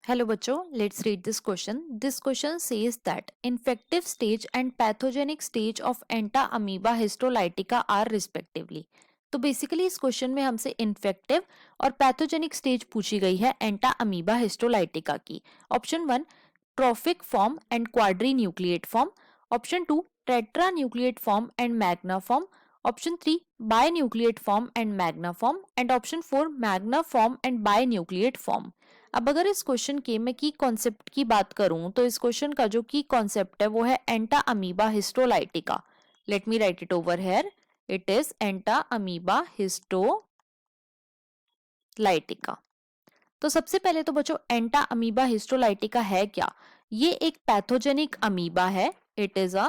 Hello बच्चों, let's read this question. This question says that infective stage and pathogenic stage of entamoeba histolytica are respectively. तो basically इस question में हमसे infective और pathogenic stage पूछी गई है एंटाअमीबा हिस्टोलाइटिका की. Option 1 trophic form and quadrinucleate form. Option 2 tetranucleate form and magna form. Option 3 binucleate form and magna form and option 4 magna form and binucleate form. अब अगर इस question के मैं की कॉन्सेप्ट की बात करूं तो इस क्वेश्चन का जो की कॉन्सेप्ट है वो है entamoeba histolytica. Let me write it over here. It is entamoeba histolytica. तो सबसे पहले तो बच्चों एंटाअमीबा हिस्टोलाइटिका है क्या? ये एक पैथोजेनिक अमीबा है. It is a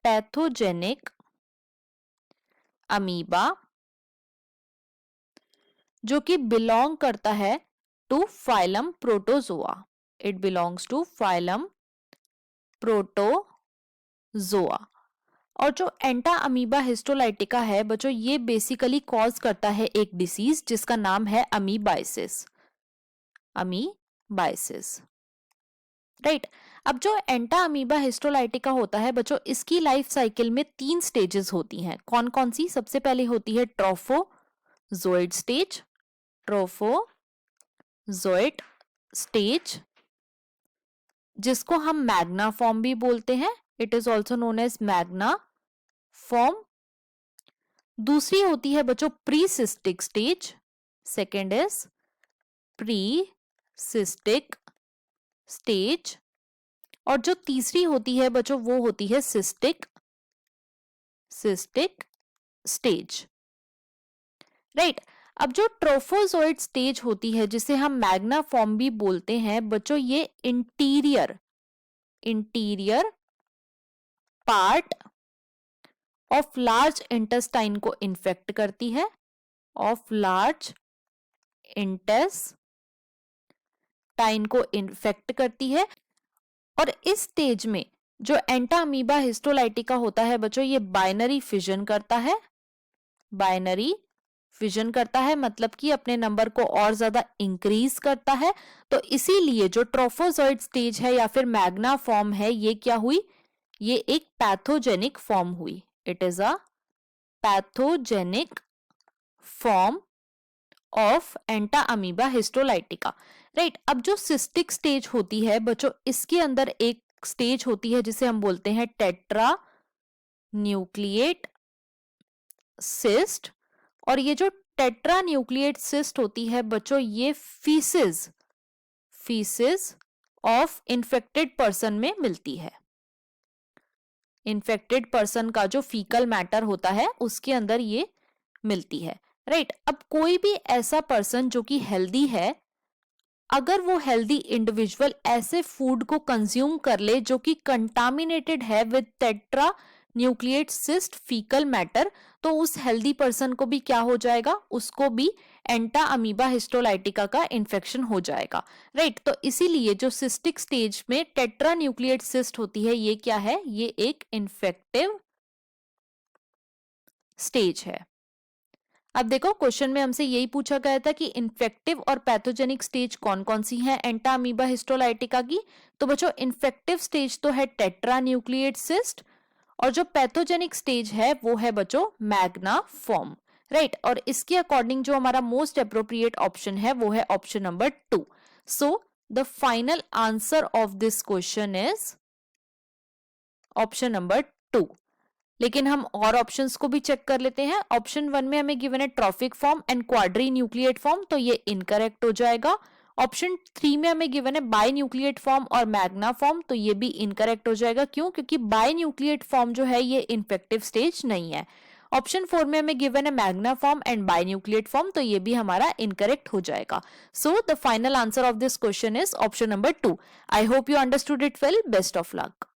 pathogenic amoeba जो कि बिलोंग करता है to phylum protozoa. It belongs to phylum protozoa. और जो एंटाअमीबा हिस्टोलाइटिका है बच्चों ये बेसिकली कॉज करता है एक डिसीज जिसका नाम है अमीबाइसिस. Amoebiasis, right. अब जो एंटाअमीबा हिस्टोलाइटिका होता है बच्चों इसकी लाइफ साइकिल में 3 स्टेजेस होती हैं. कौन कौन सी? सबसे पहले होती है ट्रोफोजोइड स्टेज. ट्रोफोजोइड स्टेज जिसको हम मैग्ना फॉर्म भी बोलते हैं. It is also known as magna form. दूसरी होती है बच्चों precystic stage. Second is precystic stage. और जो तीसरी होती है बच्चों वो होती है सिस्टिक स्टेज, राइट. अब जो ट्रोफोजोइड स्टेज होती है जिसे हम मैग्ना फॉर्म भी बोलते हैं बच्चों ये interior part of large intestine को इन्फेक्ट करती है. ऑफ लार्ज इंटेस्टाइन को इन्फेक्ट करती है. और इस स्टेज में जो एंटाअमीबा हिस्टोलाइटिका होता है बच्चों ये बाइनरी फिजन करता है. बाइनरी फिजन करता है मतलब कि अपने नंबर को और ज्यादा इंक्रीज करता है. तो इसीलिए जो ट्रोफोजोइड स्टेज है या फिर मैग्ना फॉर्म है ये क्या हुई? ये एक पैथोजेनिक फॉर्म हुई. It is a pathogenic form of entamoeba histolytica, right. अब जो सिस्टिक स्टेज होती है बच्चों इसके अंदर एक स्टेज होती है जिसे हम बोलते हैं टेट्रा न्यूक्लिएट सिस्ट. और ये जो टेट्रा न्यूक्लिएट सिस्ट होती है बच्चों ये फीसिस ऑफ इन्फेक्टेड पर्सन में मिलती है. इन्फेक्टेड पर्सन का जो फीकल मैटर होता है उसके अंदर ये मिलती है, राइट. अब कोई भी ऐसा पर्सन जो कि हेल्दी है अगर वो हेल्दी इंडिविजुअल ऐसे फूड को कंज्यूम कर ले जो कि कंटामिनेटेड है with tetra nucleate cyst faecal matter तो उस हेल्दी पर्सन को भी क्या हो जाएगा? उसको भी एंटाअमीबा हिस्टोलाइटिका का इन्फेक्शन हो जाएगा, राइट. तो इसीलिए जो सिस्टिक स्टेज में टेट्रा न्यूक्लिएट सिस्ट होती है ये क्या है? ये एक इन्फेक्टिव स्टेज है. अब देखो क्वेश्चन में हमसे यही पूछा गया था कि इन्फेक्टिव और पैथोजेनिक स्टेज कौन कौन सी हैं एंटाअमीबा हिस्टोलाइटिका की. तो बच्चों इन्फेक्टिव स्टेज तो है टेट्रा न्यूक्लिएट सिस्ट और जो पैथोजेनिक स्टेज है वो है बच्चों मैग्ना फॉर्म, राइट. और इसके अकॉर्डिंग जो हमारा मोस्ट अप्रोप्रिएट ऑप्शन है वो है option number 2. So the final answer of this question is option number 2. लेकिन हम और ऑप्शंस को भी चेक कर लेते हैं. ऑप्शन 1 में हमें गिवन है trophic form and quadrinucleate form तो ये इनकरेक्ट हो जाएगा. ऑप्शन 3 में हमें गिवन है बाय न्यूक्लिएट फॉर्म और मैग्ना फॉर्म तो ये भी इनकरेक्ट हो जाएगा. क्यों? क्योंकि बाय न्यूक्लिएट फॉर्म जो है ये इन्फेक्टिव स्टेज नहीं है. ऑप्शन 4 में हमें गिवन है magna form and binucleate form तो ये भी हमारा इनकरेक्ट हो जाएगा. So the final answer of this question is option number 2. I hope you understood it well. Best of luck.